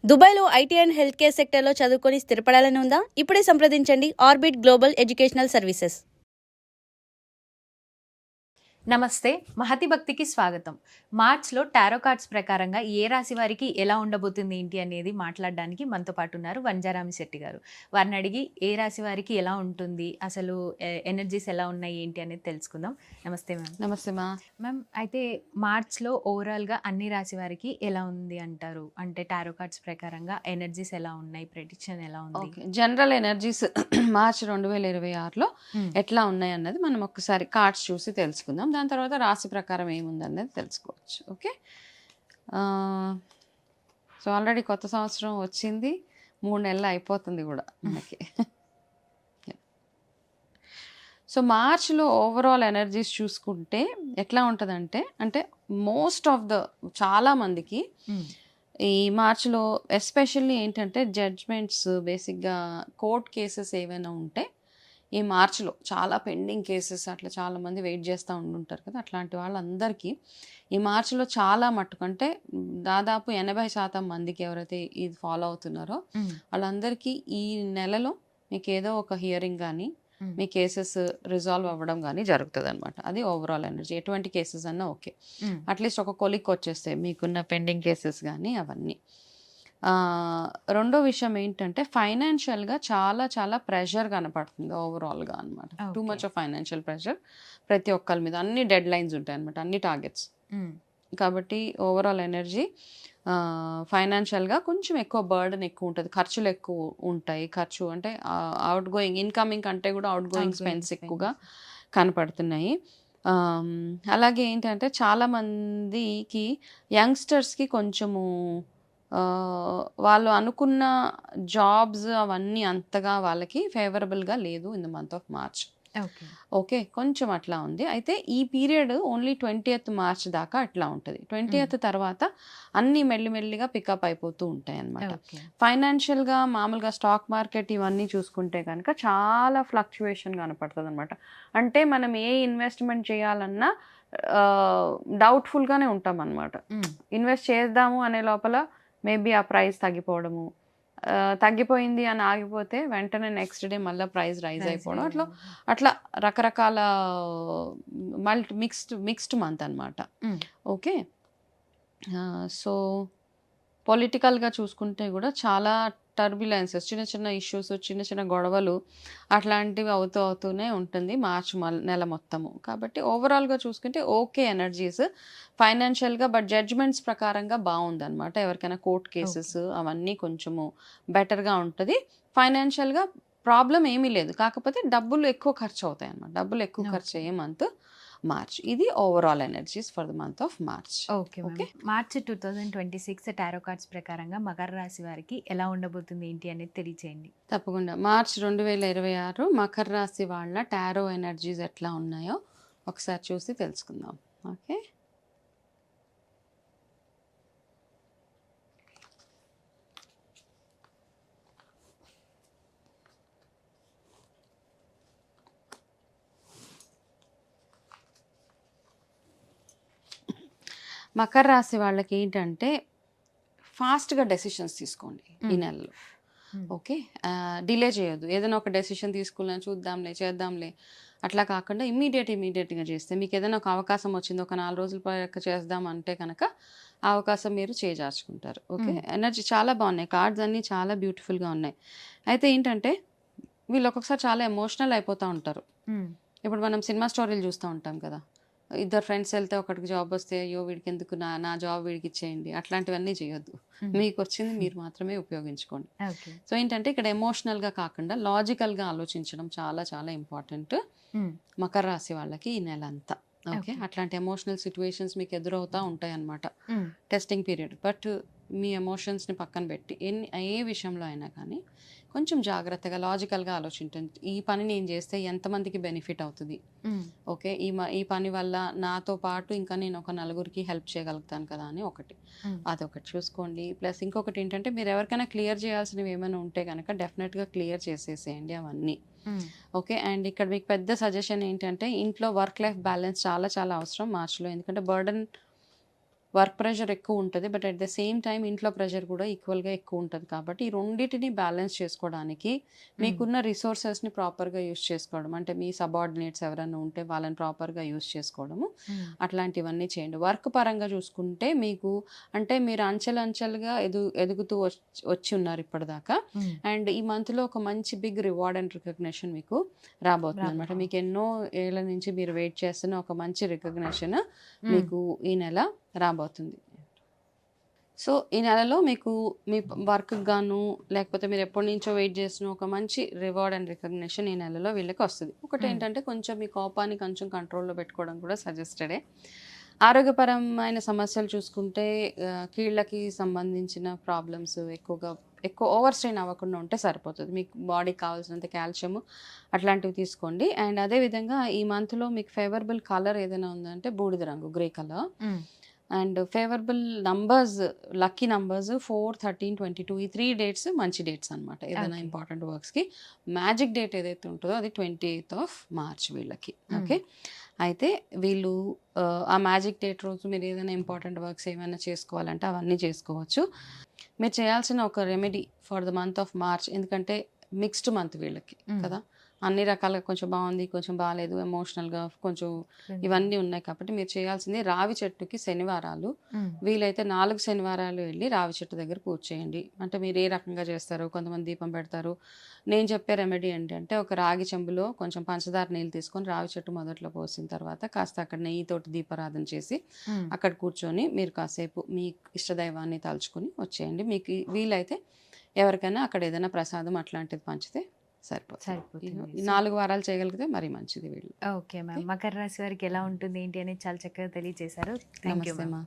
దుబాయ్లో IT and health care సెక్టర్లో చదువుకొని స్థిరపడాలని ఉందా? ఇప్పుడే సంప్రదించండి ఆర్బిట్ గ్లోబల్ ఎడ్యుకేషనల్ సర్వీసెస్. నమస్తే, మహతి భక్తికి స్వాగతం. మార్చ్లో టారో కార్డ్స్ ప్రకారంగా ఏ రాశి వారికి ఎలా ఉండబోతుంది ఏంటి అనేది మాట్లాడడానికి మనతో పాటు ఉన్నారు వంజారామి శెట్టి గారు. వారిని అడిగి ఏ రాశి వారికి ఎలా ఉంటుంది, అసలు ఎనర్జీస్ ఎలా ఉన్నాయి ఏంటి అనేది తెలుసుకుందాం. నమస్తే మ్యామ్. నమస్తే మా మ్యామ్, అయితే మార్చ్లో ఓవరాల్గా అన్ని రాశి వారికి ఎలా ఉంది అంటారు? అంటే టారో కార్డ్స్ ప్రకారంగా ఎనర్జీస్ ఎలా ఉన్నాయి, ప్రెడిక్షన్ ఎలా ఉంది? ఓకే, జనరల్ ఎనర్జీస్ మార్చ్ 2026లో ఎట్లా ఉన్నాయి అన్నది మనం ఒక్కసారి కార్డ్స్ చూసి తెలుసుకుందాం. దాని తర్వాత రాశి ప్రకారం ఏముంది అన్నది తెలుసుకోవచ్చు. ఓకే, సో ఆల్రెడీ కొత్త సంవత్సరం వచ్చింది, 3 నెలలు అయిపోతుంది కూడా మనకి. సో మార్చ్లో ఓవరాల్ ఎనర్జీస్ చూసుకుంటే ఎట్లా ఉంటుందంటే, అంటే మోస్ట్ ఆఫ్ ద చాలా మందికి ఈ మార్చ్లో ఎస్పెషల్లీ ఏంటంటే జడ్జ్మెంట్స్, బేసిక్గా కోర్ట్ కేసెస్ ఏవైనా ఉంటే ఈ మార్చ్లో చాలా పెండింగ్ కేసెస్ అట్లా చాలామంది వెయిట్ చేస్తూ ఉండుంటారు కదా, అట్లాంటి వాళ్ళందరికీ ఈ మార్చ్లో చాలా మట్టుకు అంటే దాదాపు 80% మందికి ఎవరైతే ఇది ఫాలో అవుతున్నారో వాళ్ళందరికీ ఈ నెలలో మీకు ఏదో ఒక హియరింగ్ కానీ మీ కేసెస్ రిజాల్వ్ అవ్వడం కానీ జరుగుతుంది అనమాట. అది ఓవరాల్ ఎనర్జీ. ఎటువంటి కేసెస్ అన్నా ఓకే, అట్లీస్ట్ ఒక కొలిక్ వచ్చేస్తే మీకున్న పెండింగ్ కేసెస్ కానీ అవన్నీ. రెండో విషయం ఏంటంటే ఫైనాన్షియల్గా చాలా చాలా ప్రెషర్ కనపడుతుంది ఓవరాల్గా అనమాట. Too much of financial pressure ప్రతి ఒక్కరి మీద. అన్ని డెడ్ లైన్స్ ఉంటాయి అనమాట, అన్ని టార్గెట్స్. కాబట్టి ఓవరాల్ ఎనర్జీ ఫైనాన్షియల్గా కొంచెం ఎక్కువ బర్డన్ ఎక్కువ ఉంటుంది, ఖర్చులు ఎక్కువ ఉంటాయి. ఖర్చు అంటే అవుట్ గోయింగ్, ఇన్కమింగ్ కంటే కూడా అవుట్ గోయింగ్ స్పెన్స్ ఎక్కువగా కనపడుతున్నాయి. అలాగే ఏంటంటే చాలామందికి యంగ్స్టర్స్కి కొంచెము వాళ్ళు అనుకున్న జాబ్స్ అవన్నీ అంతగా వాళ్ళకి ఫేవరబుల్గా లేదు in the month of March. Okay, కొంచెం అట్లా ఉంది. అయితే ఈ పీరియడ్ ఓన్లీ 20th మార్చ్ దాకా అట్లా ఉంటుంది. 20th తర్వాత అన్నీ మెల్లిమెల్లిగా పికప్ అయిపోతూ ఉంటాయి అన్నమాట. ఫైనాన్షియల్గా మామూలుగా స్టాక్ మార్కెట్ ఇవన్నీ చూసుకుంటే కనుక చాలా ఫ్లక్చువేషన్ కనపడుతుంది అనమాట. అంటే మనం ఏ ఇన్వెస్ట్మెంట్ చేయాలన్నా డౌట్ఫుల్గానే ఉంటాం అనమాట. ఇన్వెస్ట్ చేద్దాము అనే లోపల మేబీ ఆ ప్రైస్ తగ్గిపోవడము, తగ్గిపోయింది అని ఆగిపోతే వెంటనే నెక్స్ట్ డే మళ్ళీ ప్రైస్ రైజ్ అయిపోవడం, అట్లా రకరకాల మిక్స్డ్ మంత్ అనమాట. ఓకే, సో పొలిటికల్గా చూసుకుంటే కూడా చాలా టర్బులెన్సెస్, చిన్న చిన్న ఇష్యూస్, చిన్న చిన్న గొడవలు అట్లాంటివి అవుతూనే ఉంటుంది మార్చ్ నెల మొత్తము. కాబట్టి ఓవరాల్గా చూసుకుంటే ఓకే ఎనర్జీస్ ఫైనాన్షియల్గా, బట్ జడ్జ్మెంట్స్ ప్రకారంగా బాగుందన్నమాట. ఎవరికైనా కోర్ట్ కేసెస్ అవన్నీ కొంచెము బెటర్గా ఉంటుంది. ఫైనాన్షియల్గా ప్రాబ్లం ఏమీ లేదు, కాకపోతే డబ్బులు ఎక్కువ ఖర్చు అవుతాయి అన్నమాట. డబ్బులు ఎక్కువ ఖర్చు అయ్యే మంత్ మార్చ్. ఇది overall energies for the month of March. Okay, March 2026 tarot cards ప్రకారంగా మకర రాశి వారికి ఎలా ఉండబోతుంది ఏంటి అనేది తెలియచేయండి. తప్పకుండా. మార్చ్ 2026 మకర రాశి వాళ్ళ టారో ఎనర్జీస్ ఎట్లా ఉన్నాయో ఒకసారి చూసి తెలుసుకుందాం. ఓకే, మకర రాశి వాళ్ళకి ఏంటంటే ఫాస్ట్గా డెసిషన్స్ తీసుకోండి ఈ నెలలో. ఓకే, డిలే చేయొద్దు. ఏదైనా ఒక డెసిషన్ తీసుకున్నా చూద్దాంలే చేద్దాంలే అట్లా కాకుండా ఇమీడియట్గా చేస్తే మీకు ఏదైనా ఒక అవకాశం వచ్చింది, ఒక 4 రోజుల పాటు చేద్దాం అంటే కనుక ఆ అవకాశం మీరు చేజార్చుకుంటారు. ఓకే, ఎనర్జీ చాలా బాగున్నాయి, కార్డ్స్ అన్నీ చాలా బ్యూటిఫుల్గా ఉన్నాయి. అయితే ఏంటంటే వీళ్ళు ఒక్కొక్కసారి చాలా ఎమోషనల్ అయిపోతూ ఉంటారు. ఇప్పుడు మనం సినిమా స్టోరీలు చూస్తూ ఉంటాం కదా, ఇద్దరు ఫ్రెండ్స్ వెళ్తే ఒకటికి జాబ్ వస్తే అయ్యో వీడికి ఎందుకు, నా జాబ్ వీడికి ఇచ్చేయండి, అట్లాంటివన్నీ చేయొద్దు. మీకు వచ్చింది మీరు మాత్రమే ఉపయోగించుకోండి. సో ఏంటంటే ఇక్కడ ఎమోషనల్గా కాకుండా లాజికల్గా ఆలోచించడం చాలా చాలా ఇంపార్టెంట్ మకర రాశి వాళ్ళకి ఈ నెల అంతా. ఓకే, అట్లాంటి ఎమోషనల్ సిచ్యువేషన్స్ మీకు ఎదురవుతూ ఉంటాయి అన్నమాట టెస్టింగ్ పీరియడ్. బట్ మీ ఎమోషన్స్ని పక్కన పెట్టి ఏ విషయంలో అయినా కానీ కొంచెం జాగ్రత్తగా లాజికల్గా ఆలోచించండి. ఈ పని నేను చేస్తే ఎంతమందికి బెనిఫిట్ అవుతుంది, ఓకే ఈ పని వల్ల నాతో పాటు ఇంకా నేను ఒక 4గురికి హెల్ప్ చేయగలుగుతాను కదా అని అదొకటి చూసుకోండి. ప్లస్ ఇంకొకటి ఏంటంటే మీరు ఎవరికైనా క్లియర్ చేయాల్సినవి ఏమైనా ఉంటే కనుక డెఫినెట్గా క్లియర్ చేసేసేయండి అవన్నీ. ఓకే, అండ్ ఇక్కడ మీకు పెద్ద సజెషన్ ఏంటంటే ఇంట్లో వర్క్ లైఫ్ బ్యాలెన్స్ చాలా చాలా అవసరం మార్చ్లో. ఎందుకంటే బర్డన్ వర్క్ ప్రెషర్ ఎక్కువ ఉంటుంది, but at the same time ఇంట్లో ప్రెషర్ కూడా ఈక్వల్గా ఎక్కువ ఉంటుంది. కాబట్టి ఈ రెండింటిని బ్యాలెన్స్ చేసుకోవడానికి మీకున్న రిసోర్సెస్ని ప్రాపర్గా యూస్ చేసుకోవడం, అంటే మీ సబార్డినేట్స్ ఎవరైనా ఉంటే వాళ్ళని ప్రాపర్గా యూస్ చేసుకోవడము, అట్లాంటివన్నీ చేయండి. వర్క్ పరంగా చూసుకుంటే మీకు అంటే మీరు అంచెలుగా ఎదుగుతూ వచ్చి ఉన్నారు ఇప్పటిదాకా, అండ్ ఈ మంత్లో ఒక మంచి బిగ్ రివార్డ్ అండ్ రికగ్నిషన్ మీకు రాబోతుంది అనమాట. మీకు ఎన్నో ఏళ్ళ నుంచి మీరు వెయిట్ చేస్తున్న ఒక మంచి రికగ్నిషన్ మీకు ఈ నెల రాబోతుంది. సో ఈ నెలలో మీకు మీ వర్క్ గాను లేకపోతే మీరు ఎప్పటి నుంచో వెయిట్ చేసిన ఒక మంచి రివార్డ్ అండ్ రికగ్నిషన్ ఈ నెలలో వీళ్ళకి వస్తుంది. ఒకటి ఏంటంటే కొంచెం మీ కోపాన్ని కొంచెం కంట్రోల్లో పెట్టుకోవడం కూడా సజెస్టెడే. ఆరోగ్యపరమైన సమస్యలు చూసుకుంటే కీళ్ళకి సంబంధించిన ప్రాబ్లమ్స్ ఎక్కువ ఓవర్ స్ట్రెయిన్ అవ్వకుండా ఉంటే సరిపోతుంది. మీకు బాడీకి కావాల్సినంత కాల్షియం అట్లాంటివి తీసుకోండి. అండ్ అదేవిధంగా ఈ మంత్లో మీకు ఫేవరబుల్ కలర్ ఏదైనా ఉందంటే బూడిద రంగు, grey colour. And favourable numbers, lucky numbers 4, 13, 22, ఈ 3 డేట్స్ మంచి డేట్స్ అనమాట. ఏదైనా ఇంపార్టెంట్ వర్క్స్కి మ్యాజిక్ డేట్ ఏదైతే ఉంటుందో అది 28th March వీళ్ళకి. ఓకే, అయితే వీళ్ళు ఆ మ్యాజిక్ డేట్ రోజు మీరు ఏదైనా ఇంపార్టెంట్ వర్క్స్ ఏమైనా చేసుకోవాలంటే అవన్నీ చేసుకోవచ్చు. మీరు చేయాల్సిన ఒక remedy for the month of March, ఎందుకంటే మిక్స్డ్ మంత్ వీళ్ళకి కదా, అన్ని రకాలుగా కొంచెం బాగుంది, కొంచెం బాగాలేదు, ఎమోషనల్గా కొంచెం ఇవన్నీ ఉన్నాయి. కాబట్టి మీరు చేయాల్సింది రావి చెట్టుకి శనివారాలు వీలైతే 4 శనివారాలు వెళ్ళి రావి చెట్టు దగ్గర పూజ చేయండి. అంటే మీరు ఏ రకంగా చేస్తారు, కొంతమంది దీపం పెడతారు. నేను చెప్పే రెమెడీ ఏంటంటే ఒక రాగి చెంబులో కొంచెం పంచదార నీళ్ళు తీసుకొని రావి చెట్టు మొదట్లో పోసిన తర్వాత కాస్త అక్కడ నెయ్యితోటి దీపారాధన చేసి అక్కడ కూర్చొని మీరు కాసేపు మీ ఇష్టదైవాన్ని తలుచుకొని వచ్చేయండి. మీకు వీలైతే ఎవరికైనా అక్కడ ఏదైనా ప్రసాదం అట్లాంటిది పంచితే సరిపోతుంది. 4 వారాలు చేయగలిగితే మరి మంచిది వీళ్ళు. ఓకే మ్యామ్, మకర రాశి వారికి ఎలా ఉంటుంది ఏంటి అనేది చాలా చక్కగా తెలియజేశారు. థ్యాంక్ యూ నమస్తే మా.